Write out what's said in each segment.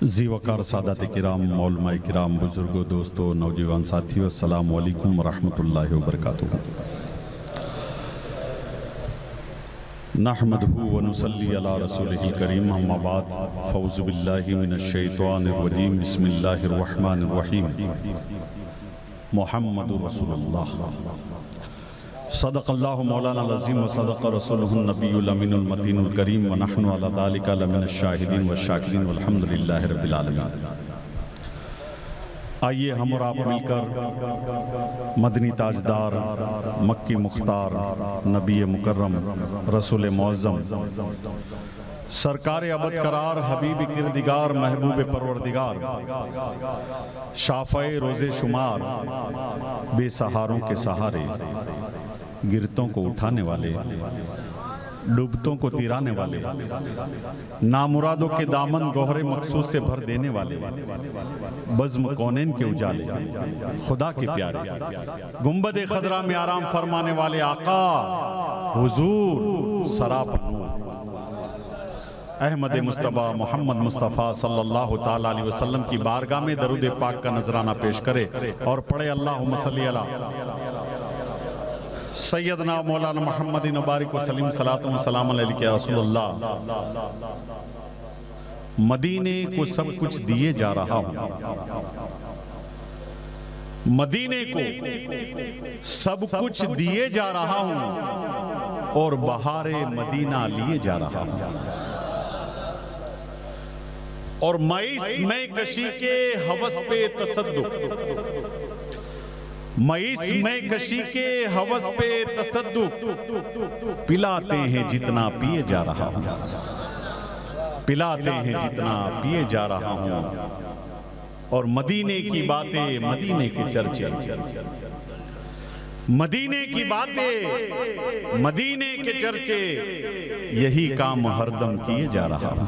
زیوکار سادات کرام، علماء کرام، بزرگوں، دوستوں، نوجوان ساتھیوں، السلام علیکم ورحمۃ اللہ وبرکاتہ۔ نحمدہ ونصلی علی رسولہ الکریم، اما بعد، فاعوذ باللہ من الشیطان الرجیم، بسم اللہ الرحمن الرحیم۔ محمد رسول اللہ، صدق اللہ مولانا العظیم وصدق رسولہ النبی الامین المتین الکریم، ونحن علی ذالک لمن الشاہدین والشاکرین والحمدللہ رب العالمین۔ آئیے ہم اور آپ مل کر مدنی تاجدار، مکی مختار، نبی مکرم، رسول معظم، سرکار ابد قرار، حبیب کردگار، محبوب پروردگار، شافع روز شمار، بے سہاروں کے سہارے، گرتوں کو اٹھانے والے، ڈوبتوں کو تیرانے والے، نامرادوں کے دامن گوہر مقصود سے بھر دینے والے، بزم کونین کے اجالے، خدا کے پیارے، گنبد خضرا میں آرام فرمانے والے آقا، حضور سراپا نور، احمد مصطفیٰ محمد مصطفیٰ صلی اللہ تعالیٰ علیہ وسلم کی بارگاہ میں درود پاک کا نذرانہ پیش کرے اور پڑھے اللہم صلی علی سیدنا مولانا محمد مبارک وسلم، صلاۃ و سلام علیہ یا رسول اللہ۔ مدینے کو سب کچھ دیے جا رہا ہوں، مدینے کو سب کچھ دیے جا رہا ہوں، اور بہار مدینہ لیے جا رہا ہوں، اور مئیس میں کشی کے ہوس پہ تصدق، مئیس میں کشی کے ہوس پہ تصدق، پلاتے ہیں جتنا پیے جا رہا ہوں، پلاتے ہیں جتنا پیے جا رہا ہوں، اور مدینے کی باتیں، مدینے کے چرچے، مدینے کی باتیں، مدینے کے چرچے، یہی کام ہر دم کیے جا رہا ہوں،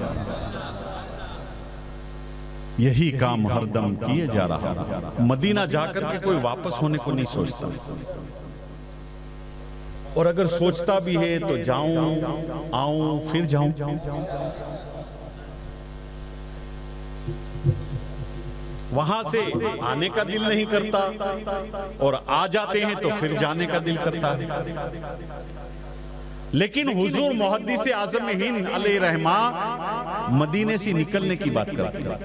یہی کام ہر دم کیے جا رہا ہوں۔ مدینہ جا کر کے کوئی واپس ہونے کو نہیں سوچتا، اور اگر سوچتا بھی ہے تو جاؤں، آؤں، پھر جاؤں۔ وہاں سے آنے کا دل نہیں کرتا، اور آ جاتے ہیں تو پھر جانے کا دل کرتا ہے۔ لیکن حضور محدث اعظم ہند علیہ رحمہ مدینے سے نکلنے کی بات کرتے ہیں۔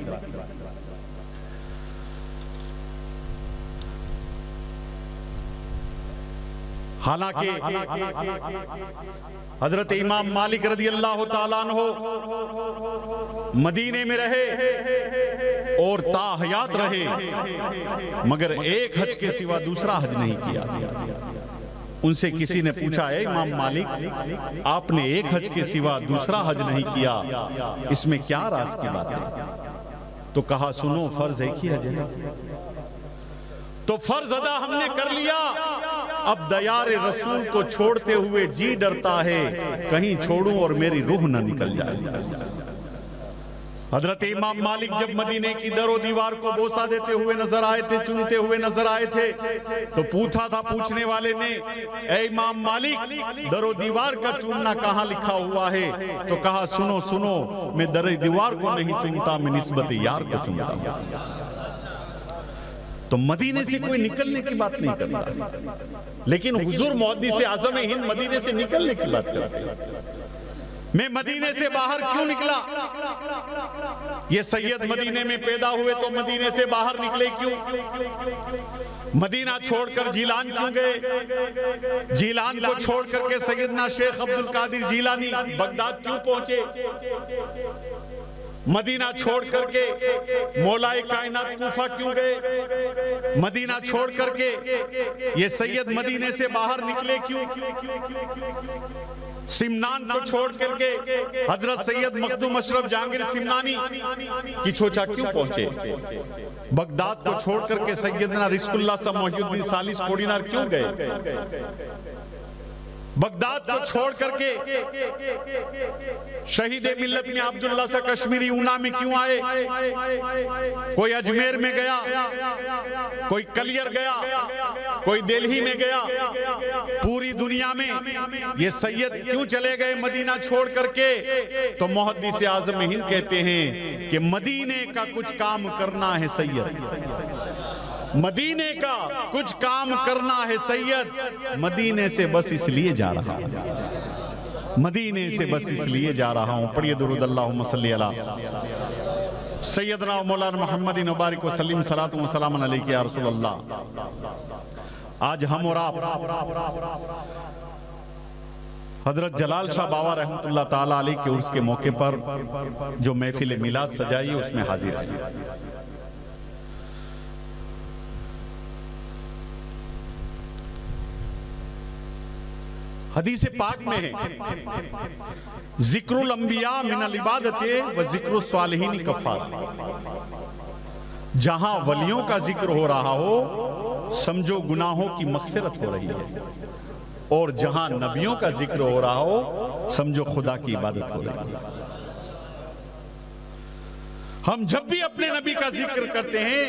حالانکہ حضرت امام مالک رضی اللہ تعالیٰ عنہ مدینے میں رہے اور تا حیات رہے، مگر ایک حج کے سوا دوسرا حج نہیں کیا۔ ان سے کسی نے پوچھا، اے امام مالک، آپ نے ایک حج کے سوا دوسرا حج نہیں کیا، اس میں کیا راز کی بات ہے؟ تو کہا، سنو، فرض ایک ہی حج ہے، تو فرض ادا ہم نے کر لیا، اب دیار رسول کو چھوڑتے ہوئے جی ڈرتا ہے کہیں چھوڑوں اور میری روح نہ نکل جائے۔ حضرت امام مالک جب مدینے کی در و دیوار کو بوسہ دیتے ہوئے نظر آئے تھے، چونتے ہوئے نظر آئے تھے، تو پوچھا تھا پوچھنے والے نے، اے امام مالک، در و دیوار کا چوننا کہاں لکھا ہوا ہے؟ تو کہا، سنو سنو، میں در و دیوار کو نہیں چونتا، میں نسبت یار کو چونتا ہوں۔ تو مدینے سے کوئی نکلنے کی بات نہیں کرتا، لیکن حضور محدث اعظم ہند مدینے سے نکلنے کی بات کرتے ہیں۔ میں مدینے سے باہر کیوں نکلا؟ یہ سید مدینے میں پیدا ہوئے تو مدینے سے باہر نکلے کیوں؟ مدینہ چھوڑ کر جیلان کیوں گئے؟ جیلان کو چھوڑ کر کے سیدنا شیخ عبدالقادر جیلانی بغداد کیوں پہنچے؟ مدینہ چھوڑ کر کے مولا کائنات کوفہ کیوں گئے؟ مدینہ چھوڑ کر کے یہ سید مدینے سے باہر نکلے کیوں؟ سمنان کو چھوڑ کر کے حضرت سید مخدوم اشرف جہانگیر سمنانی کی چھوچا کیوں پہنچے؟ بغداد کو چھوڑ کر کے سیدنا رزق اللہ صاحب محی الدین سالس کوڑینار کیوں گئے؟ بغداد کو چھوڑ کر کے شہید ملت میں عبداللہ سا کشمیری اونا میں کیوں آئے؟ کوئی اجمیر میں گیا، کوئی کلیر گیا، کوئی دلہی میں گیا، پوری دنیا میں یہ سید کیوں چلے گئے مدینہ چھوڑ کر کے؟ تو محدث اعظم ہند کہتے ہیں کہ مدینے کا کچھ کام کرنا ہے سید، مدینے کا کچھ کام کرنا ہے سید، مدینے سے بس اس لیے جا رہا ہوں، مدینے سے بس اس لیے جا رہا ہوں۔ پڑھیے درود اللہم صلی علی سیدنا و مولانا محمد مبارک وسلم صلاۃ و سلام علیک یا رسول اللہ۔ آج ہم اور آپ حضرت جلال شاہ باوا رحمت اللہ تعالیٰ علیہ کے عرس کے موقع پر جو محفل میلاد سجائی ہے اس میں حاضر آئیے۔ حدیث پاک میں ہے ذکر الانبیاء من العبادت و ذکر الصالحین کفارہ، جہاں ولیوں کا ذکر ہو رہا ہو سمجھو گناہوں کی مغفرت ہو رہی ہے، اور جہاں نبیوں کا ذکر ہو رہا ہو سمجھو خدا کی عبادت ہو رہی ہے۔ ہم جب بھی اپنے نبی کا ذکر کرتے ہیں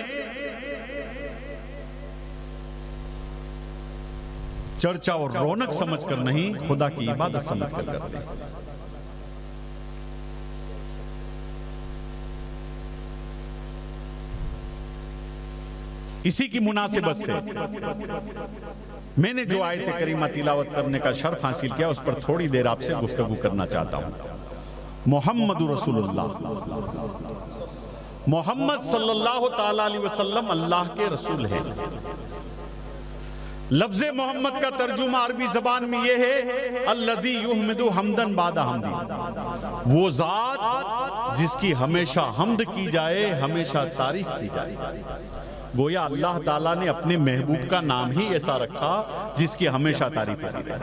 چرچا اور رونق سمجھ کر نہیں، خدا کی عبادت سمجھ کر کرتے ہیں۔ اسی کی مناسبت سے میں نے جو آیت کریمہ تلاوت کرنے کا شرف حاصل کیا اس پر تھوڑی دیر آپ سے گفتگو کرنا چاہتا ہوں۔ محمد رسول اللہ، محمد صلی اللہ تعالیٰ علیہ وسلم اللہ کے رسول ہے۔ لفظ محمد کا ترجمہ عربی زبان میں یہ ہے الذی یحمد حمدن بعد حمدی، وہ ذات جس کی ہمیشہ حمد کی جائے، ہمیشہ تعریف کی جائے۔ گویا اللہ تعالیٰ نے اپنے محبوب کا نام ہی ایسا رکھا جس کی ہمیشہ تعریف کی جائے۔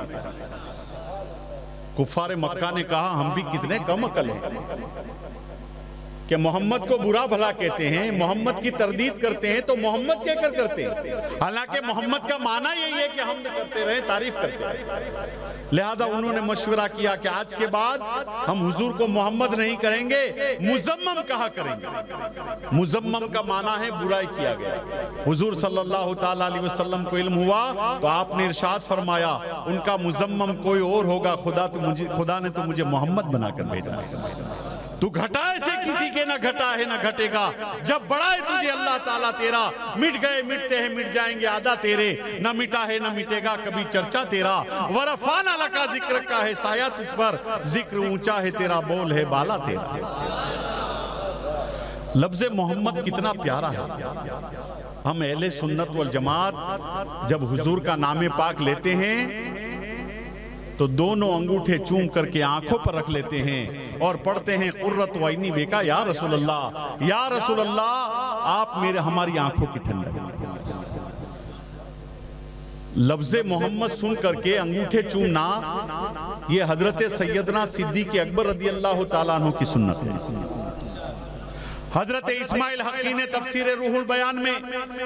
کفار مکہ نے کہا ہم بھی کتنے کم عقل ہیں کہ محمد کو برا بھلا کہتے ہیں، محمد کی تردید کرتے ہیں تو محمد کہہ کر کرتے ہیں، حالانکہ محمد کا معنی یہی ہے کہ حمد کرتے رہیں، تعریف کرتے رہیں۔ لہذا انہوں نے مشورہ کیا کہ آج کے بعد ہم حضور کو محمد نہیں کریں گے، مزمم کہا کریں گے۔ مزمم کا معنی ہے برائی کیا گیا۔ حضور صلی اللہ تعالیٰ علیہ وسلم کو علم ہوا تو آپ نے ارشاد فرمایا ان کا مزمم کوئی اور ہوگا، خدا نے تو مجھے محمد بنا کر بھیجا ہے۔ تو گھٹائے سے کسی کے نہ گھٹا ہے نہ گھٹے گا، جب بڑھائے تجھے اللہ تعالیٰ تیرا، مٹ گئے مٹتے ہیں مٹ جائیں گے آدھا تیرے، نہ مٹا ہے نہ مٹے گا کبھی چرچا تیرا، ورفعنا لکا ذکرک کا ہے سایہ تجھ پر، ذکر اونچا ہے تیرا بول ہے بالا تیرا۔ لفظ محمد کتنا پیارا ہے۔ ہم اہل سنت والجماعت جب حضور کا نام پاک لیتے ہیں تو دونوں انگوٹھے چوم کر کے آنکھوں پر رکھ لیتے ہیں اور پڑھتے ہیں قرۃ عینی بکا یا رسول اللہ، یا رسول اللہ آپ میرے ہماری آنکھوں کی ٹھنڈک۔ لفظ محمد سن کر کے انگوٹھے چومنا یہ حضرت سیدنا صدیق اکبر رضی اللہ تعالیٰ عنہ کی سنت ہے۔ حضرت اسماعیل حقی نے تفسیر روح البیان میں،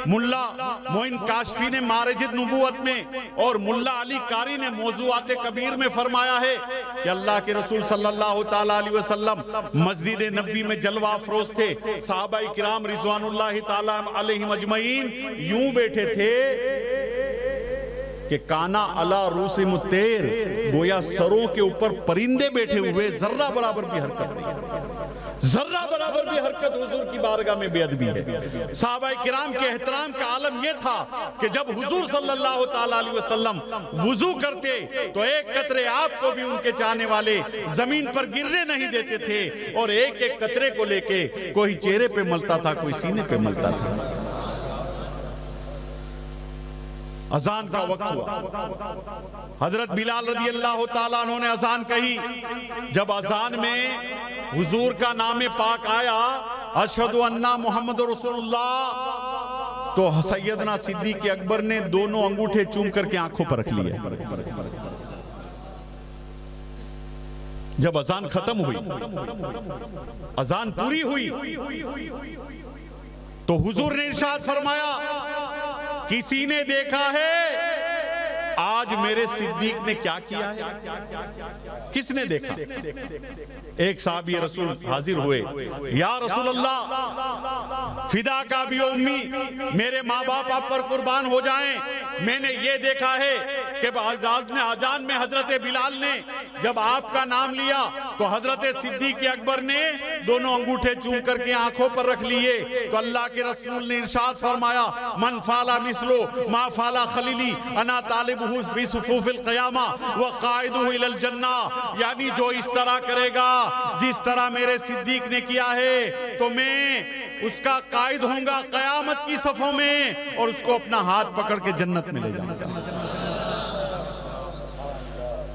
ملا معین کاشفی نے معارج نبوت میں، اور ملا علی قاری نے موضوعات کبیر میں فرمایا ہے کہ اللہ کے رسول صلی اللہ تعالیٰ علیہ وسلم مسجد نبوی میں جلوہ افروز تھے، صحابہ کرام رضوان اللہ تعالیٰ علیہم اجمعین یوں بیٹھے تھے کہ کانا علی روسم الطیر، گویا سروں کے اوپر پرندے بیٹھے ہوئے، ذرہ برابر بھی حرکت نہیں، ذرہ برابر بھی حرکت حضور کی بارگاہ میں بے ادبی ہے۔ صحابہ کرام کے احترام کا عالم یہ تھا کہ جب حضور صلی اللہ تعالیٰ علیہ وسلم وضو کرتے تو ایک قطرے آپ کو بھی ان کے چاہنے والے زمین پر گرنے نہیں دیتے تھے، اور ایک ایک قطرے کو لے کے کوئی چہرے پہ ملتا تھا کوئی سینے پہ ملتا تھا۔ اذان کا وقت ہوا، حضرت بلال رضی اللہ تعالیٰ عنہ نے اذان کہی۔ جب اذان میں حضور کا نام پاک آیا اشہد ان محمد رسول اللہ، تو سیدنا صدیق اکبر نے دونوں انگوٹھے چوم کر کے آنکھوں پر رکھ لیے۔ جب اذان ختم ہوئی، اذان پوری ہوئی، تو حضور نے ارشاد فرمایا کسی نے دیکھا ہے آج میرے صدیق نے کیا کیا ہے؟ کس نے دیکھا؟ ایک صحابی رسول حاضر ہوئے، یا رسول اللہ فدا کا بھی امی، میرے ماں باپ آپ پر قربان ہو جائیں، میں نے یہ دیکھا ہے کہ آذان میں حضرت بلال نے جب آپ کا نام لیا تو حضرت صدیق اکبر نے دونوں انگوٹھے چوم کر کے آنکھوں پر رکھ لیے، تو اللہ کے رسول نے ارشاد فرمایا من فالا مثلو ما فالا خلیلی انا طالبہ فی صفوف القیامہ وقائدہ الی الجنہ، یعنی جو اس طرح کرے گا جس طرح میرے صدیق نے کیا ہے تو میں اس کا قائد ہوں گا قیامت کی صفوں میں اور اس کو اپنا ہاتھ پکڑ کے جنت میں لے جاؤں گا۔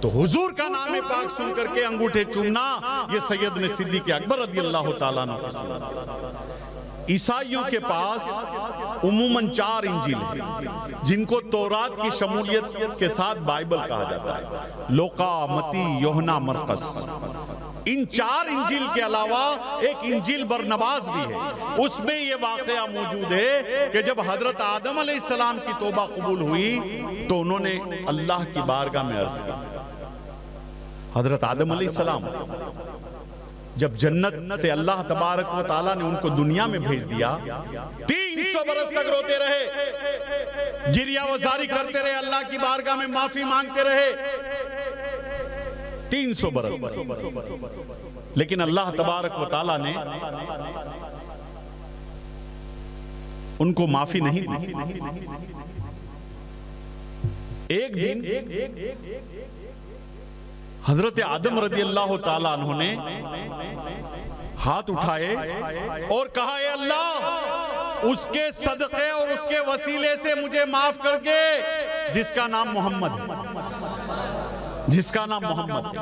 تو حضور کا نام پاک سن کر کے انگوٹھے چومنا یہ سیدنا صدیق اکبر رضی اللہ تعالیٰ عنہ کی سنت۔ عیسائیوں کے پاس عموماً 4 انجیل ہیں جن کو تورات کی شمولیت کے ساتھ بائبل کہا جاتا ہے، لوقا، متی، یوحنا، مرقس۔ ان 4 انجیل کے علاوہ ایک انجیل برنباس بھی ہے، اس میں یہ واقعہ موجود ہے کہ جب حضرت آدم علیہ السلام کی توبہ قبول ہوئی تو انہوں نے اللہ کی بارگاہ میں عرض کی۔ حضرت آدم علیہ السلام جب جنت سے اللہ تبارک و تعالیٰ نے ان کو دنیا میں بھیج دیا، 300 برس تک روتے رہے، گریہ وزاری کرتے رہے، اللہ کی بارگاہ میں معافی مانگتے رہے، 300 برس، لیکن اللہ تبارک و تعالیٰ نے ان کو معافی نہیں دی۔ ایک دن حضرت آدم رضی اللہ تعالیٰ عنہ نے ہاتھ اٹھائے اور کہا اے اللہ اس کے صدقے اور اس کے وسیلے سے مجھے معاف کر کے جس کا نام محمد ہے، جس کا نام محمد ہے۔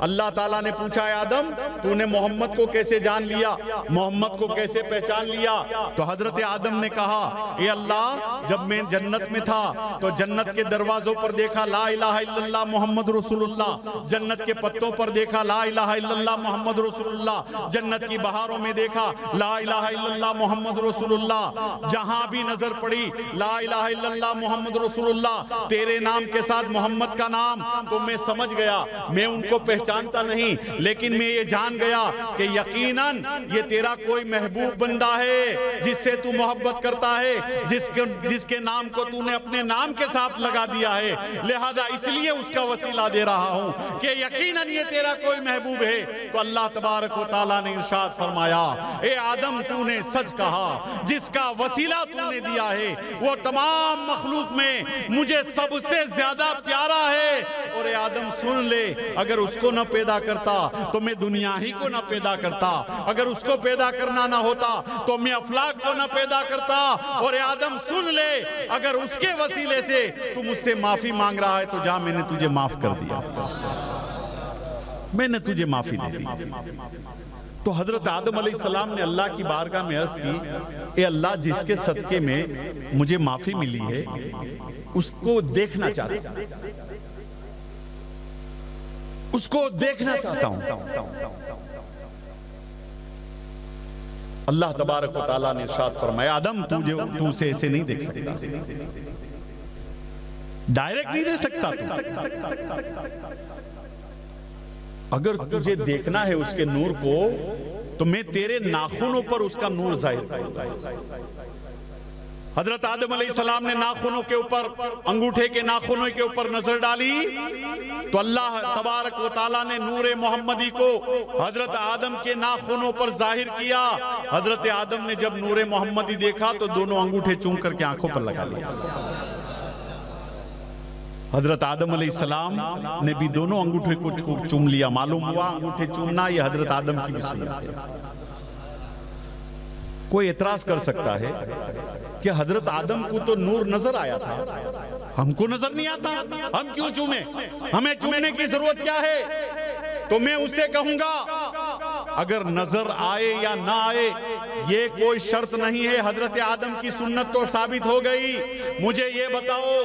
اللہ تعالیٰ نے پوچھا اے آدم تو نے محمد کو کیسے جان لیا، محمد کو کیسے پہچان لیا؟ تو حضرت آدم نے کہا اے اللہ جب میں جنت میں تھا تو جنت کے دروازوں پر دیکھا لا الہ الا اللہ محمد رسول اللہ، جنت کے پتوں پر دیکھا لا الہ الا اللہ محمد رسول اللہ، جنت کی بہاروں میں دیکھا لا الہ الا اللہ محمد رسول اللہ، جہاں بھی نظر پڑی لا الہ الا اللہ محمد رسول اللہ، تیرے نام کے ساتھ محمد کا نام، تو میں سمجھ گیا میں ان کو پہچانتا نہیں لیکن میں یہ جان گیا کہ یقیناً یہ تیرا کوئی محبوب بندہ ہے جس سے تو محبت کرتا ہے، جس کے نام کو تو نے اپنے نام کے ساتھ لگا دیا ہے، لہذا اس لیے اس کا وسیلہ دے رہا ہوں کہ یقیناً یہ تیرا کوئی محبوب ہے۔ تو اللہ تبارک و تعالیٰ نے ارشاد فرمایا اے آدم تو نے سچ کہا، جس کا وسیلہ تو نے دیا ہے وہ تمام مخلوق میں مجھے سب سے زیادہ پیارا ہے، اور اے آدم سن لے اگر اس کو نہ پیدا کرتا تو میں دنیا ہی کو نہ پیدا کرتا، اگر اس کو پیدا کرنا نہ ہوتا تو میں افلاک کو نہ پیدا کرتا، اور اے آدم سن لے اگر اس کے وسیلے سے تو مجھ سے معافی مانگ رہا ہے تو جا میں نے تجھے معاف کر دیا، میں نے تجھے معافی دے دی۔ تو حضرت آدم علیہ السلام نے اللہ کی بارگاہ میں عرض کی اے اللہ جس کے صدقے میں مجھے معافی ملی ہے اس کو دیکھنا چاہتا ہوں، اس کو دیکھنا چاہتا ہوں۔ اللہ تبارک و تعالیٰ نے ارشاد فرمایا آدم تو اسے ایسے نہیں دیکھ سکتا، ڈائریکٹ نہیں دیکھ سکتا تو، اگر تجھے دیکھنا ہے اس کے نور کو تو میں تیرے ناخنوں پر اس کا نور ظاہر کروں گا۔ حضرت آدم علیہ السلام نے ناخنوں کے اوپر، انگوٹھے کے ناخنوں کے اوپر نظر ڈالی تو اللہ تبارک و تعالیٰ نے نور محمدی کو حضرت آدم کے ناخنوں پر ظاہر کیا۔ حضرت آدم نے جب نور محمدی دیکھا تو دونوں انگوٹھے چوم کر کے آنکھوں پر لگا لیا۔ حضرت آدم علیہ السلام نے بھی دونوں انگوٹھے کو چوم لیا۔ معلوم ہوا انگوٹھے چومنا یہ حضرت آدم کی بھی سنت ہے۔ کوئی اعتراض کر سکتا ہے کہ حضرت آدم کو تو نور نظر آیا تھا، ہم کو نظر نہیں آتا، ہم کیوں چومیں، ہمیں چومنے کی ضرورت کیا ہے؟ تو میں اسے کہوں گا اگر نظر آئے یا نہ آئے یہ کوئی شرط نہیں ہے، حضرت آدم کی سنت تو ثابت ہو گئی۔ مجھے یہ بتاؤ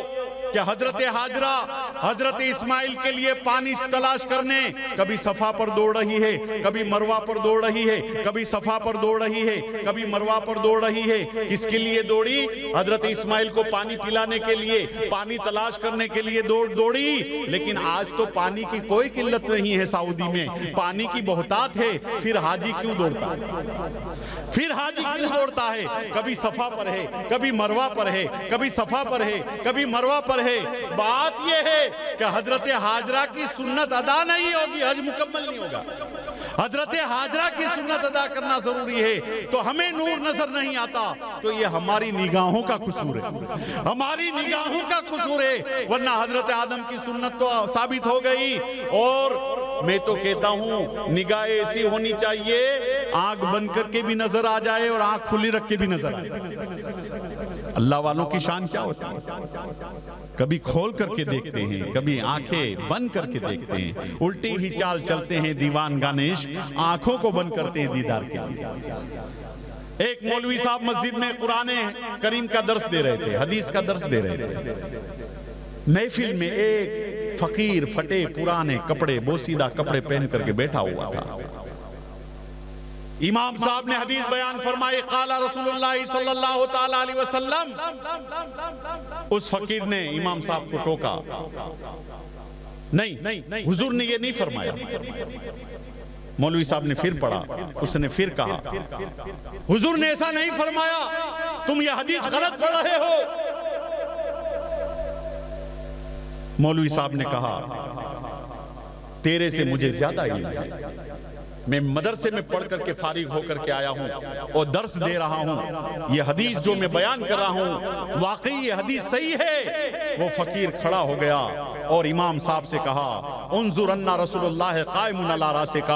کہ حضرت حاجرہ حضرت اسماعیل کے لیے پانی تلاش کرنے کبھی صفا پر دوڑ رہی ہے، کبھی مروہ پر دوڑ رہی ہے، کبھی صفا پر دوڑ رہی ہے، کبھی مروہ پر دوڑ رہی ہے۔ کس کے لیے دوڑی؟ حضرت اسماعیل کو پانی پلانے کے لیے، پانی تلاش کرنے کے لیے دوڑی۔ لیکن آج تو پانی کی کوئی قلت نہیں ہے سعودی میں، پانی کی بہتات ہے، پھر حاجی کیوں دوڑتا ہے؟ پھر حاجی کیوں دوڑتا ہے؟ کبھی صفا پر ہے، کبھی مروہ پر ہے، کبھی صفا پر ہے، کبھی مروہ پر ہے۔ بات یہ ہے کہ حضرت حاجرہ کی سنت ادا نہیں ہوگی، حج مکمل نہیں ہوگا۔ حضرت حاجرہ کی سنت ادا کرنا ضروری ہے، تو ہمیں نور نظر نہیں آتا، تو یہ ہماری نگاہوں کا قصور ہے، ہماری نگاہوں کا قصور ہے، ورنہ حضرت آدم کی سنت تو ثابت ہو گئی۔ اور میں تو کہتا ہوں نگاہ ایسی ہونی چاہیے آنکھ بند کر کے بھی نظر آ جائے اور آنکھ کھلی رکھ کے بھی نظر آ جائے۔ اللہ والوں کی شان کیا ہوتی ہے؟ کبھی کھول کر کے دیکھتے ہیں، کبھی آنکھیں بند کر کے دیکھتے ہیں، الٹی ہی چال چلتے ہیں دیوان گانش، آنکھوں کو بند کرتے ہیں دیدار کے لیے۔ ایک مولوی صاحب مسجد میں قرآن کریم کا درس دے رہے تھے، حدیث کا درس دے رہے تھے۔ محفل میں ایک فقیر پھٹے پرانے کپڑے، بوسیدہ کپڑے پہن کر کے بیٹھا ہوا تھا۔ امام صاحب نے حدیث بیان فرمائی، قال رسول اللہ صلی اللہ تعالی علیہ وسلم۔ اس فقیر نے امام صاحب کو ٹوکا، نہیں حضور نے یہ نہیں فرمایا۔ مولوی صاحب نے پھر پڑھا، اس نے پھر کہا حضور نے ایسا نہیں فرمایا، تم یہ حدیث غلط پڑھ رہے ہو۔ مولوی صاحب نے کہا تیرے سے مجھے زیادہ علم ہے، میں مدرسے میں پڑھ کر کے فارغ ہو کر کے آیا ہوں اور درس دے رہا ہوں، یہ حدیث جو میں بیان کر رہا ہوں واقعی یہ حدیث صحیح ہے۔ وہ فقیر کھڑا ہو گیا اور امام صاحب سے کہا انظر ان رسول اللہ قائم علی راسک،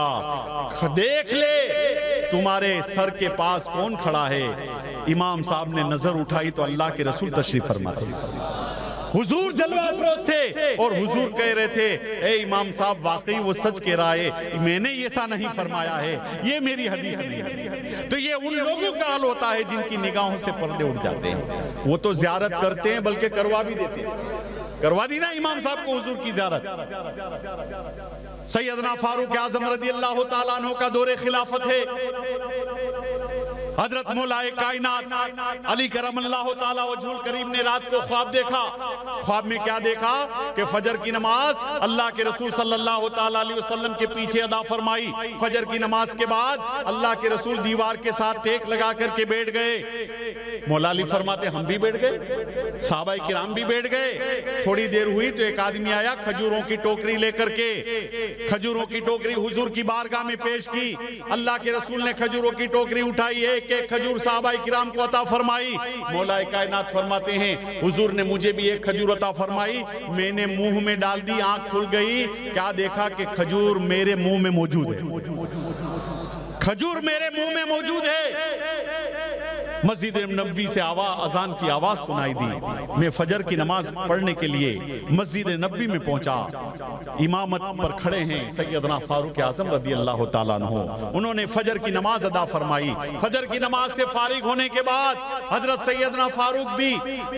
دیکھ لے تمہارے سر کے پاس کون کھڑا ہے۔ امام صاحب نے نظر اٹھائی تو اللہ کے رسول تشریف فرما تھے، حضور جلوہ افروز تھے، اور حضور کہہ رہے تھے اے امام صاحب واقعی وہ سچ کہہ رہا ہے، میں نے ایسا نہیں فرمایا ہے، یہ میری حدیث نہیں ہے۔ تو یہ ان لوگوں کا حال ہوتا ہے جن کی نگاہوں سے پردے اٹھ جاتے ہیں، وہ تو زیارت کرتے ہیں بلکہ کروا بھی دیتے ہیں۔ کروا دی نا امام صاحب کو حضور کی زیارت۔ سیدنا فاروق اعظم رضی اللہ تعالیٰ عنہ کا دور خلافت ہے، حضرت مولا کائنات علی کرم اللہ تعالیٰ وجہ الکریم نے رات کو خواب دیکھا۔ خواب میں کیا دیکھا کہ فجر کی نماز اللہ کے رسول صلی اللہ تعالیٰ علیہ وسلم کے پیچھے ادا فرمائی۔ فجر کی نماز کے بعد اللہ کے رسول دیوار کے ساتھ ٹیک لگا کر کے بیٹھ گئے۔ مولا علی فرماتے ہم بھی بیٹھ گئے، صحابہ کرام بھی بیٹھ گئے۔ تھوڑی دیر ہوئی تو ایک آدمی آیا کھجوروں کی ٹوکری لے کر کے، کھجوروں کی ٹوکری حضور کی بارگاہ میں پیش کی۔ اللہ کے رسول نے کھجوروں کی ٹوکری اٹھائی، ایک کھجور صحابہ کرام کو عطا فرمائی۔ مولا کائنات فرماتے ہیں حضور نے مجھے بھی ایک کھجور عطا فرمائی، میں نے منہ میں ڈال دی، آنکھ کھل گئی، کیا دیکھا کہ کھجور میرے منہ میں موجود ہے، کھجور میرے منہ میں موجود ہے۔ مسجد نبوی سے اذان کی آواز سنائی دی، میں فجر کی نماز پڑھنے کے لیے مسجد نبوی میں پہنچا۔ امامت پر کھڑے ہیں سیدنا فاروق اعظم رضی اللہ تعالیٰ عنہ، انہوں نے فجر کی نماز ادا فرمائی۔ فجر کی نماز سے فارغ ہونے کے بعد حضرت سیدنا فاروق بھی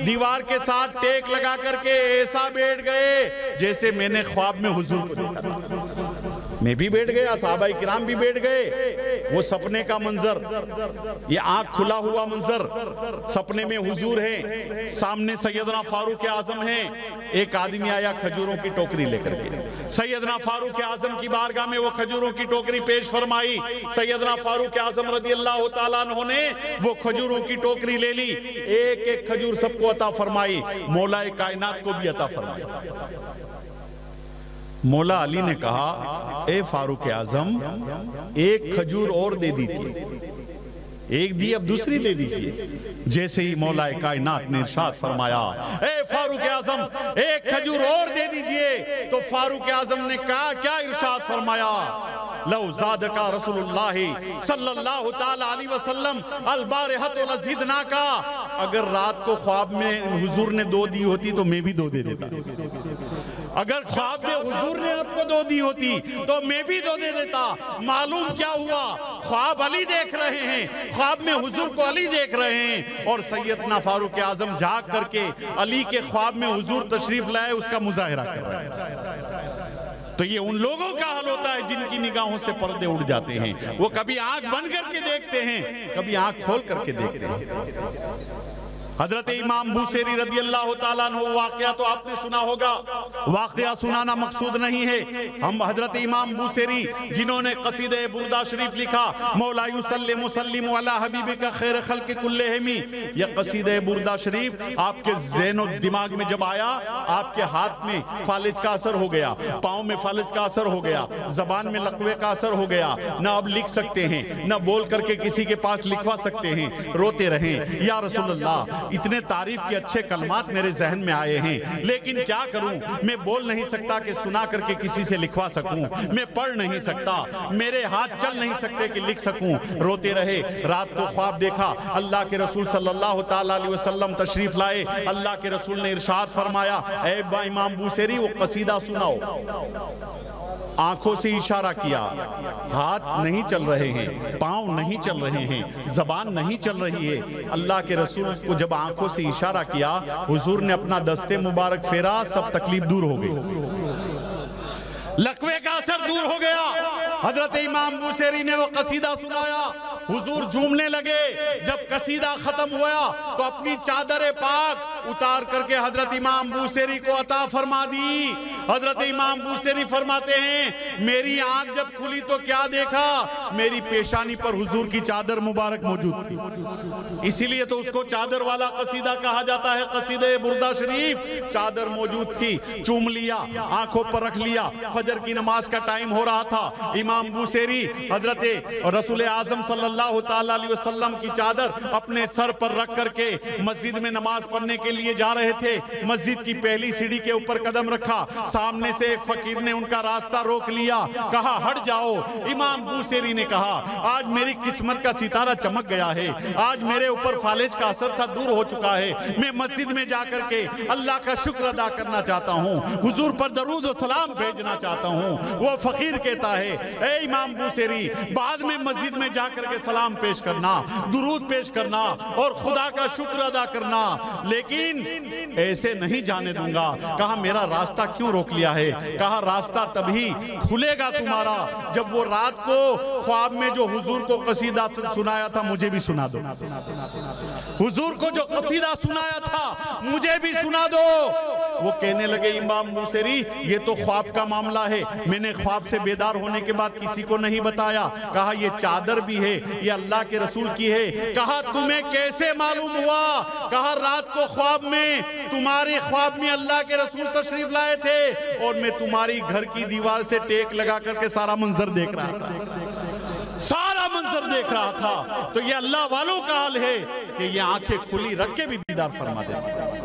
دیوار کے ساتھ ٹیک لگا کر کے ایسا بیٹھ گئے جیسے میں نے خواب میں حضور کو دیکھا۔ میں بھی بیٹھ گیا، صحابہ کرام بھی بیٹھ گئے۔ وہ سپنے کا منظر، یہ آنکھ کھلا ہوا منظر، سپنے میں حضور ہیں، سامنے سیدنا فاروق اعظم ہیں۔ ایک آدمی آیا کھجوروں کی ٹوکری لے کر کے، سیدنا فاروق اعظم کی بارگاہ میں وہ کھجوروں کی ٹوکری پیش فرمائی۔ سیدنا فاروق اعظم رضی اللہ تعالیٰ عنہ نے وہ کھجوروں کی ٹوکری لے لی، ایک ایک کھجور سب کو عطا فرمائی، مولا کائنات کو بھی عطا فرمائی۔ مولا علی نے کہا اے فاروق اعظم ایک کھجور اور دے دیجئے، ایک دی اب دوسری دے دیجئے۔ جیسے ہی مولا کائنات نے ارشاد فرمایا اے فاروق اعظم ایک کھجور اور دے دیجئے، تو فاروق اعظم نے کہا کیا ارشاد فرمایا؟ لو زادکا رسول اللہ صلی اللہ تعالیٰ علیہ وسلم البارحۃ لزدناکا، اگر رات کو خواب میں حضور نے دو دی ہوتی تو میں بھی دو دے دیتا، اگر خواب میں حضور نے آپ کو دو دی ہوتی تو میں بھی دو دے دیتا. معلوم کیا ہوا؟ خواب علی دیکھ رہے ہیں, خواب میں حضور کو علی دیکھ رہے ہیں, اور سیدنا فاروق اعظم جاگ کر کے علی کے خواب میں حضور تشریف لائے اس کا مظاہرہ کر رہے ہیں. تو یہ ان لوگوں کا حال ہوتا ہے جن کی نگاہوں سے پردے اٹھ جاتے ہیں. وہ کبھی آنکھ بند کر کے دیکھتے ہیں, کبھی آنکھ کھول کر کے دیکھتے ہیں. حضرت امام بوسیری رضی اللہ تعالیٰ عنہ, واقعہ تو آپ نے سنا ہوگا, واقعہ سنانا مقصود نہیں ہے. ہم حضرت امام بوسیری جنہوں نے قصیدہ بردہ شریف لکھا, مولا یسلم مسلم علی حبیبک خیر خلق کلہم, یہ قصیدہ بردہ شریف آپ کے ذہن و دماغ میں جب آیا, آپ کے ہاتھ میں فالج کا اثر ہو گیا, پاؤں میں فالج کا اثر ہو گیا, زبان میں لقوے کا اثر ہو گیا, نہ اب لکھ سکتے ہیں, نہ بول کر کے کسی کے پاس لکھوا سکتے ہیں. روتے رہیں, یا رسول اللہ اتنے تعریف کے اچھے کلمات میرے ذہن میں آئے ہیں, لیکن کیا کروں, میں بول نہیں سکتا کہ سنا کر کے کسی سے لکھوا سکوں, میں پڑھ نہیں سکتا, میرے ہاتھ چل نہیں سکتے کہ لکھ سکوں. روتے رہے. رات کو خواب دیکھا, اللہ کے رسول صلی اللہ تعالیٰ علیہ وسلم تشریف لائے. اللہ کے رسول نے ارشاد فرمایا, اے امام بوسیری وہ قصیدہ سناؤ. آنکھوں سے اشارہ کیا, ہاتھ نہیں چل رہے ہیں, پاؤں نہیں چل رہے ہیں, زبان نہیں چل رہی ہے. اللہ کے رسول کو جب آنکھوں سے اشارہ کیا, حضور نے اپنا دستے مبارک پھیرا, سب تکلیف دور ہو گئی, لقوے کا اثر دور ہو گیا. حضرت امام بوسیری نے وہ قصیدہ سنایا, حضور جھومنے لگے. جب قصیدہ ختم ہوا تو اپنی چادر پاک اتار کر کے حضرت امام بوسیری کو عطا فرما دی. حضرت امام بوسیری فرماتے ہیں, میری آنکھ جب کھلی تو کیا دیکھا, میری پیشانی پر حضور کی چادر مبارک موجود تھی. اسی لیے تو اس کو چادر والا قصیدہ کہا جاتا ہے, قصیدہ بردہ شریف. چادر موجود تھی, چوم لیا, آنکھوں پر رکھ لیا. فجر کی نماز کا ٹائم ہو رہا تھا. امام بوسیری حضرت رسول اعظم صلی اللہ تعالیٰ علیہ وسلم کی چادر اپنے سر پر رکھ کر کے مسجد میں نماز پڑھنے کے لیے جا رہے تھے. مسجد کی پہلی سیڑھی کے اوپر قدم رکھا, سامنے سے ایک فقیر نے ان کا راستہ روک لیا, کہا ہٹ جاؤ. امام بوسیری نے کہا, آج میری قسمت کا ستارہ چمک گیا ہے, آج میرے اوپر فالج کا اثر تھا دور ہو چکا ہے. میں مسجد میں جا کر کے اللہ کا شکر ادا کرنا چاہتا ہوں, حضور پر درود و سلام بھیجنا چاہتا ہوں. وہ فقیر کہتا ہے, اے امام بوسیری بعد میں مسجد میں جا کر کے سلام پیش کرنا, درود پیش کرنا اور خدا کا شکر ادا کرنا, لیکن ایسے نہیں جانے دوں گا. کہا میرا راستہ کیوں روک لیا ہے؟ کہا راستہ تبھی کھلے گا تمہارا جب وہ رات کو خواب میں جو حضور کو قصیدہ سنایا تھا مجھے بھی سنا دو. حضور کو جو قصیدہ سنایا تھا مجھے بھی سنا دو. وہ کہنے لگے, امام بوسیری یہ تو خواب کا معاملہ ہے, میں نے خواب سے بیدار ہونے کے بعد کسی کو نہیں بتایا. کہا یہ چادر بھی ہے, یہ اللہ کے رسول کی ہے. کہا تمہیں کیسے معلوم ہوا؟ کہا رات کو خواب میں, تمہاری خواب میں اللہ کے رسول تشریف لائے تھے اور میں تمہاری گھر کی دیوار سے ٹیک لگا کر کے سارا منظر دیکھ رہا تھا, سارا منظر دیکھ رہا تھا. تو یہ اللہ والوں کا حال ہے کہ یہ آنکھیں کھلی رکھ کے بھی دیدار فرما دیتے ہیں.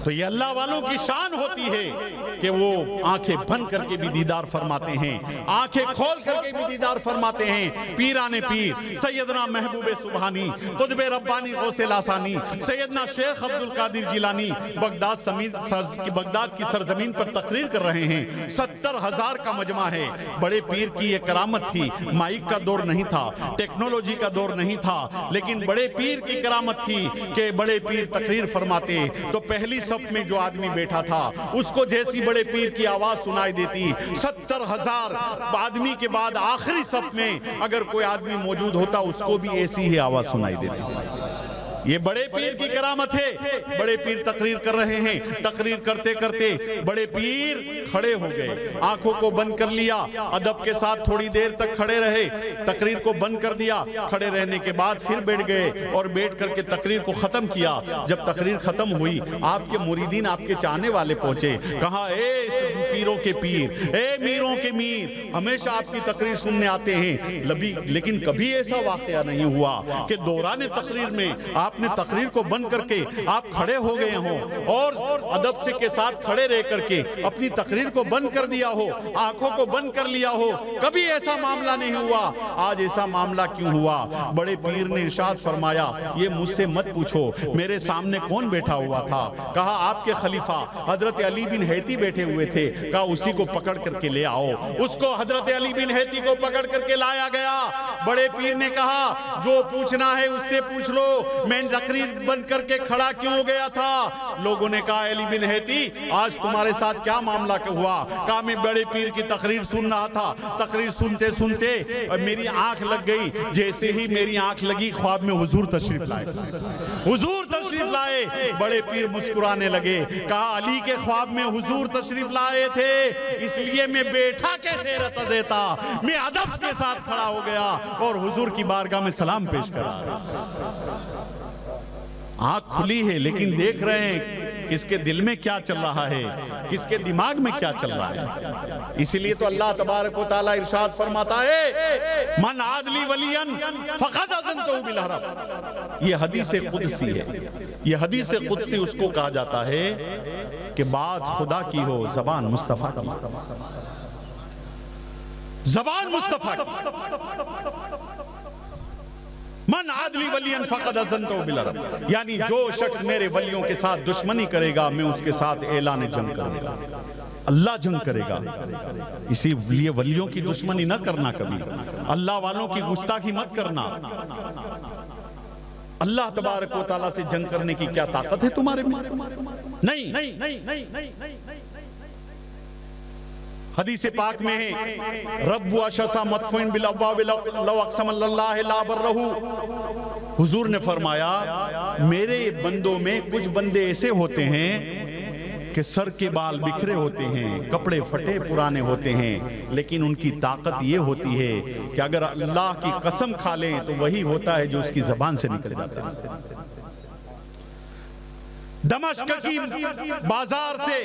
تو یہ اللہ والوں کی شان ہوتی ہے کہ وہ آنکھیں بند کر کے بھی دیدار فرماتے ہیں, آنکھیں کھول کر کے بھی دیدار فرماتے ہیں. پیران پیر سیدنا محبوب سبحانی, قطب ربانی غوث لاسانی, سیدنا شیخ عبد القادر جیلانی بغداد کی سرزمین پر تقریر کر رہے ہیں. 70,000 کا مجمع ہے. بڑے پیر کی یہ کرامت تھی. مائک کا دور نہیں تھا, ٹیکنالوجی کا دور نہیں تھا, لیکن بڑے پیر کی کرامت تھی کہ بڑے پیر تقریر فرماتے تو پہلی صف میں جو آدمی بیٹھا تھا اس کو جیسی بڑے پیر کی آواز سنائی دیتی, 70,000 آدمی کے بعد آخری صف میں اگر کوئی آدمی موجود ہوتا اس کو بھی ایسی ہی آواز سنائی دیتی. یہ بڑے پیر کی کرامت ہے. بڑے پیر تقریر کر رہے ہیں. تقریر کرتے کرتے بڑے پیر کھڑے ہو گئے, آنکھوں کو بند کر لیا, ادب کے ساتھ تھوڑی دیر تک کھڑے رہے, تقریر کو بند کر دیا. کھڑے رہنے کے بعد پھر بیٹھ گئے اور بیٹھ کر کے تقریر کو ختم کیا. جب تقریر ختم ہوئی آپ کے مریدین, آپ کے چاہنے والے پہنچے. کہا اے پیروں کے پیر, اے میروں کے میر, ہمیشہ آپ کی تقریر سننے آتے ہیں, لیکن کبھی ایسا واقعہ نہیں ہوا کہ دوران تقریر میں آپ آپ نے تقریر کو بند کر کے آپ کھڑے ہو گئے ہوں اور ادب سے کے ساتھ کھڑے رہ کر کے اپنی تقریر کو بند کر دیا ہو، آنکھوں کو بند کر لیا ہو، کبھی ایسا معاملہ نہیں ہوا، آج ایسا معاملہ کیوں ہوا؟ بڑے پیر نے ارشاد فرمایا یہ مجھ سے مت پوچھو، میرے سامنے کون بیٹھا ہوا تھا؟ کہا آپ کے خلیفہ حضرت علی بن حیتی بیٹھے ہوئے تھے، کہا اسی کو پکڑ کر کے لے آؤ۔ اس کو حضرت علی بن حیتی کو پکڑ کر کے لایا گیا۔ بڑے پیر نے کہا جو پوچھنا ہے اس سے پوچھ لو، میں تقریر بند کر کے کھڑا کیوں ہو گیا تھا؟ لوگوں نے کہا علی بن حیتی آج تمہارے ساتھ کیا معاملہ ہوا؟ کہا میں بڑے پیر کی تقریر سن رہا تھا، تقریر سنتے سنتے میری آنکھ لگ گئی، جیسے ہی میری آنکھ لگی خواب میں حضور تشریف لائے، حضور تشریف لائے۔ بڑے پیر مسکرانے لگے، کہا علی کے خواب میں حضور تشریف لائے تھے، اس لیے میں بیٹھا کیسے رہتا دیتا، میں ادب کے ساتھ کھڑا ہو گیا اور حضور کی بارگاہ میں سلام پیش کرا۔ آنکھ کھلی ہے لیکن دیکھ رہے ہیں کس کے دل میں کیا چل رہا ہے، کس کے دماغ میں کیا چل رہا ہے۔ اسی لیے تو اللہ تبارک و تعالی ارشاد فرماتا ہے من عادلی ولین فقد اذنتہ بالحرب۔ یہ حدیث قدسی ہے، یہ حدیث قدسی اس کو کہا جاتا ہے کہ بات خدا کی ہو زبان مصطفیٰ کی، زبان مصطفیٰ کی۔ من عادلی ولین فقد اذنتہ بالحرب، یعنی جو شخص میرے ولیوں کے ساتھ دشمنی کرے گا میں اس کے ساتھ اعلان جنگ کروں گا، اللہ جنگ کرے گا۔ اسی لیے ولیوں کی دشمنی نہ کرنا، کبھی اللہ والوں کی گستاخی مت کرنا۔ اللہ تبارک و تعالیٰ سے جنگ کرنے کی کیا طاقت ہے تمہارے میں؟ نہیں۔ حدیث پاک میں ہے رب اشسا مدفوعن بالابواب لو اقسم اللہ لا برہو۔ حضور نے فرمایا میرے بندوں میں کچھ بندے ایسے ہوتے ہیں کہ سر کے بال بکھرے ہوتے ہیں، کپڑے پھٹے پرانے ہوتے ہیں، لیکن ان کی طاقت یہ ہوتی ہے کہ اگر اللہ کی قسم کھا لیں تو وہی ہوتا ہے جو اس کی زبان سے نکل جاتا ہے۔ دمشق کی بازار سے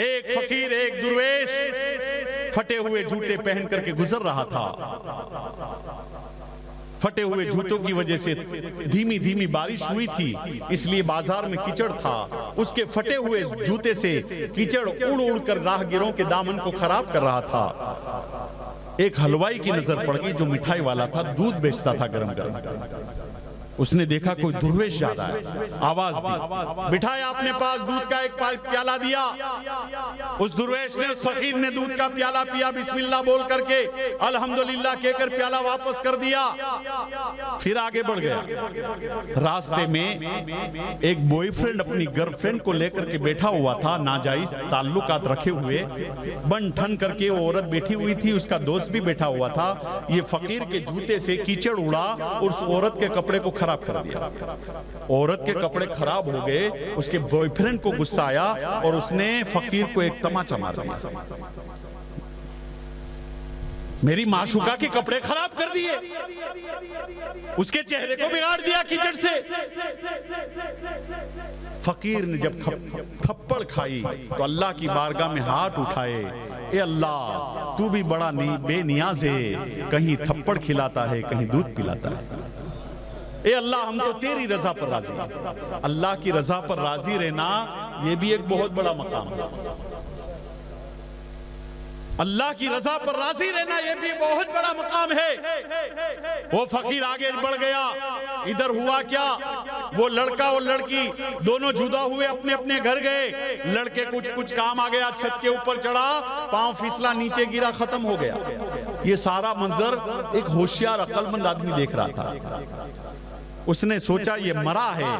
ایک فقیر، ایک درویش پھٹے ہوئے جوتے پہن کر کے گزر رہا تھا۔ پھٹے ہوئے جوتوں کی وجہ سے دھیمی دھیمی بارش ہوئی تھی، اس لیے بازار میں کیچڑ تھا۔ اس کے پھٹے ہوئے جوتے سے کیچڑ اڑ اڑ کر راہگیروں کے دامن کو خراب کر رہا تھا۔ ایک حلوائی کی نظر پڑ گئی جو مٹھائی والا تھا، دودھ بیچتا تھا گرم گرم۔ اس نے دیکھا کوئی درویش جا رہا ہے، آواز دی، بٹھایا اپنے پاس، دودھ کا ایک پیالہ دیا۔ اس درویش نے، اس فقیر نے دودھ کا پیالہ پیا، بسم اللہ بول کر کے الحمدللہ کہہ کر پیالہ واپس کر دیا، پھر آگے بڑھ گیا۔ راستے میں ایک بوائے فرینڈ اپنی گرل فرینڈ کو لے کر کے بیٹھا ہوا تھا، ناجائز تعلقات رکھے ہوئے، بن ٹھن کر کے وہ عورت بیٹھی ہوئی تھی، اس کا دوست بھی بیٹھا ہوا تھا۔ یہ فقیر کے جوتے سے کیچڑ اڑا اور اس عورت کے کپڑے کو خراب کر دیا۔ عورت کے کپڑے خراب ہو گئے، اس کے بوائے فرینڈ کو غصہ آیا اور اس نے فقیر کو ایک تماچا مار دیا۔ میری معشوقہ کے کپڑے خراب کر دیے، اس کے چہرے کو بگاڑ دیا کیچڑ سے۔ فقیر نے جب تھپڑ کھائی تو اللہ کی بارگاہ میں ہاتھ اٹھائے، اے اللہ تو بھی بڑا بے نیاز ہے، کہیں تھپڑ کھلاتا ہے کہیں دودھ پلاتا ہے۔ اے اللہ ہم تو تیری رضا پر راضی ہیں۔ اللہ کی رضا پر راضی رہنا یہ بھی ایک بہت بڑا مقام ہے۔ اللہ کی رضا پر راضی رہنا یہ بھی بہت بڑا مقام ہے۔ وہ فقیر آگے بڑھ گیا، ادھر ہوا کیا، وہ لڑکا اور لڑکی دونوں جدا ہوئے، اپنے اپنے گھر گئے۔ لڑکے کچھ کام آ گیا، چھت کے اوپر چڑھا، پاؤں پھسلا، نیچے گرا، ختم ہو گیا۔ یہ سارا منظر ایک ہوشیار عقل مند آدمی دیکھ رہا تھا۔ اس نے سوچا یہ مرا ہے،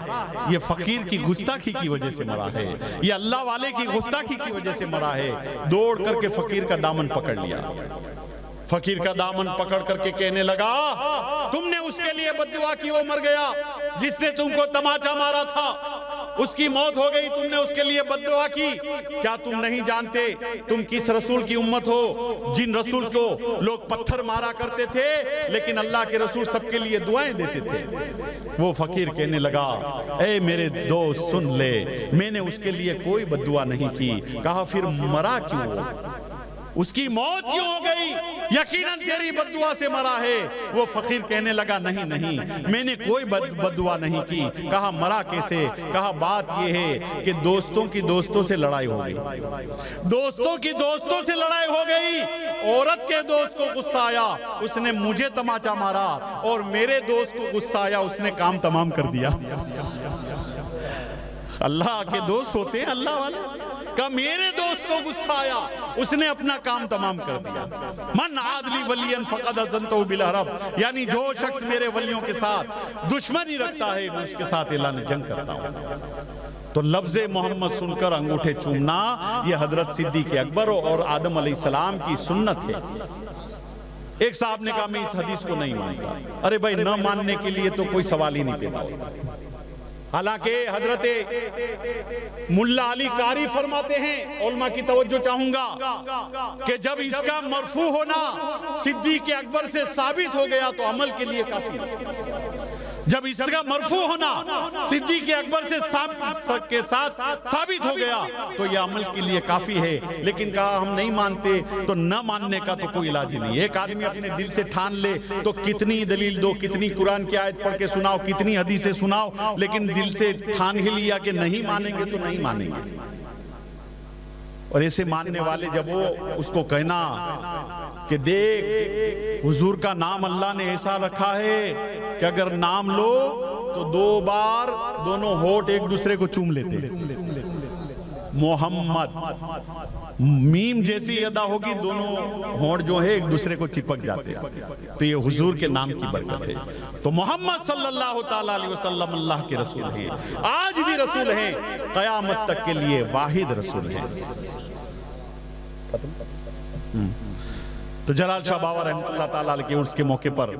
یہ فقیر کی گستاخی کی وجہ سے مرا ہے، یہ اللہ والے کی گستاخی کی وجہ سے مرا ہے۔ دوڑ کر کے فقیر کا دامن پکڑ لیا، فقیر کا دامن پکڑ کر کے کہنے لگا تم نے اس کے لیے بد دعا کی، وہ مر گیا جس نے تم کو تماچا مارا تھا، اس کی موت ہو گئی، تم نے اس کے لیے بد دعا کی۔ کیا تم نہیں جانتے تم کس رسول کی امت ہو؟ جن رسول کو لوگ پتھر مارا کرتے تھے لیکن اللہ کے رسول سب کے لیے دعائیں دیتے تھے۔ وہ فقیر کہنے لگا اے میرے دوست سن لے، میں نے اس کے لیے کوئی بد دعا نہیں کی۔ کہا پھر مرا کیوں؟ اس کی موت کیوں ہو گئی؟ یقیناً تیری بددعا سے مرا ہے۔ وہ فقیر کہنے لگا نہیں نہیں، میں نے کوئی بددعا نہیں کی۔ کہا مرا کیسے؟ کہا بات یہ ہے کہ دوستوں کی دوستوں سے لڑائی ہو گئی، دوستوں کی دوستوں سے لڑائی ہو گئی۔ عورت کے دوست کو غصہ آیا، اس نے مجھے تماچا مارا، اور میرے دوست کو غصہ آیا، اس نے کام تمام کر دیا۔ اللہ کے دوست ہوتے ہیں اللہ والے، کہ میرے دوست کو غصہ آیا، اس نے اپنا کام تمام کر دیا۔ من عادلی ولین فقد ازنتو بالحرب، یعنی جو شخص میرے ولیوں کے ساتھ دشمنی رکھتا ہے میں اس کے ساتھ اعلان جنگ کرتا ہوں۔ تو لفظ محمد سن کر انگوٹھے چومنا یہ حضرت صدیق اکبر اور آدم علیہ السلام کی سنت ہے۔ ایک صاحب نے کہا میں اس حدیث کو نہیں مانتا۔ ارے بھائی نہ ماننے کے لیے تو کوئی سوال ہی نہیں پیدا ہوتا۔ حالانکہ حضرت ملا علی قاری فرماتے ہیں، علماء کی توجہ چاہوں گا کہ جب اس کا مرفوع ہونا صدیق اکبر سے ثابت ہو گیا تو عمل کے لیے کافی ہے۔ جب اس کا مرفوع ہونا صدیق اکبر سے ثابت ہو گیا تو یہ عمل کے لیے کافی ہے۔ لیکن کہا ہم نہیں مانتے، تو نہ ماننے کا تو کوئی علاج نہیں۔ ایک آدمی اپنے دل سے ٹھان لے تو کتنی دلیل دو، کتنی قرآن کی آیت پڑھ کے سناؤ، کتنی حدیثیں سناؤ، لیکن دل سے ٹھان ہی لیا کہ نہیں مانیں گے تو نہیں مانیں گے۔ اور ایسے ماننے والے جب وہ اس کو کہنا کہ دیکھ حضور کا نام اللہ نے ایسا رکھا ہے کہ اگر نام لو تو 2 بار دونوں ہونٹ ایک دوسرے کو چوم لیتے، محمد میم جیسی ادا ہوگی دونوں ہونٹ جو ہے ایک دوسرے کو چپک جاتے، تو یہ حضور کے نام کی برکت ہے۔ تو محمد صلی اللہ تعالیٰ علیہ وسلم اللہ کے رسول ہیں، آج بھی رسول ہیں، قیامت تک کے لیے واحد رسول ہیں۔ تو جلال شاہ باوا رحمۃ اللہ تعالیٰ علیہ کے عرس کے موقع پر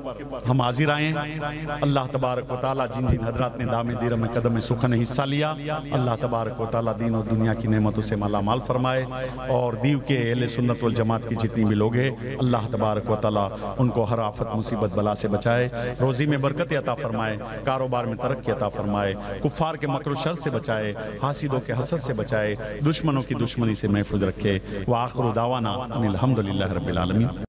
ہم حاضر آئے ہیں۔ اللہ تبارک و تعالیٰ جن جن حضرات نے دام دیرم قدم سخن حصہ لیا، اللہ تبارک و تعالیٰ دین اور دنیا کی نعمتوں سے مالا مال فرمائے، اور دیو کے اہل سنت والجماعت کی جتنی بھی لوگ ہیں اللہ تبارک و تعالیٰ ان کو ہر آفت مصیبت بلا سے بچائے، روزی میں برکت عطا فرمائے، کاروبار میں ترقی عطا فرمائے، کفار کے مکر و شر سے بچائے، حاسدوں کے حسد سے بچائے، دشمنوں کی دشمنی سے محفوظ رکھے۔ وآخر دعوانا ان الحمدللہ رب العالمین۔